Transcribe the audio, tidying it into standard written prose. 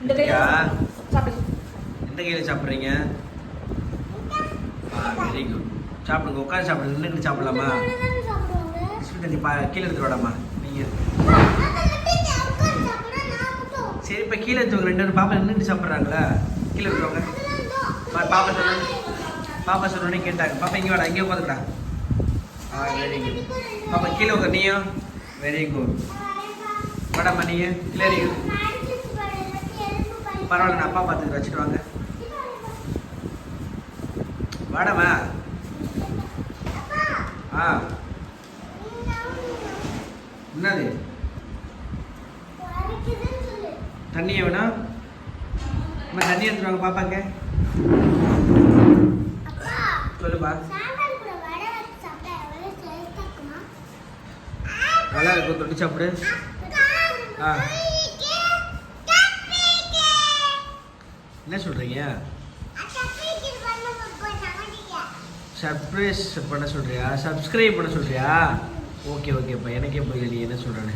இந்த கையில சாப்பிடு. எந்த கையில் சாப்பிட்றீங்க? Very good. சாப்பிடுங்க, உட்காந்து சாப்பிடுங்க. நின்றுட்டு சாப்பிடலாமா? பிஸ்கட் தண்ணி கீழே எடுத்து விடாமா நீங்கள்? சரி, இப்போ கீழே எடுத்துவாங்க. 2 பாப்பா நின்றுட்டு சாப்பிட்றாங்களா? கீழே எடுத்துவாங்க. பாப்பா சொன்னோடனே கேட்டாங்க. பாப்பா இங்கே வாடா, இங்கே உட்காந்துக்கடா. Very good. பாப்பா கீழே உட்கார். நீயும் வெரி குட். வாடாம்மா நீங்கள் கிளறி. பரவாயில்ல, நான் அப்பா பார்த்துட்டு வச்சுட்டு வாங்க. வாடாம்மா. என்னது தண்ணியை வேணா? அம்மா தண்ணி எடுத்துருவாங்க பாப்பாங்க. சொல்லுப்பா. நல்லா இருக்கும், தொட்டு சாப்பிடு. என்ன சொல்றீங்க? சர்ப்ரைஸ் பண்ண சொல்றியா? சப்ஸ்கிரைப் பண்ண சொல்றியா? ஓகே ஓகேப்பா, எனக்கே புரியல நீ என்ன சொல்றேன்னு.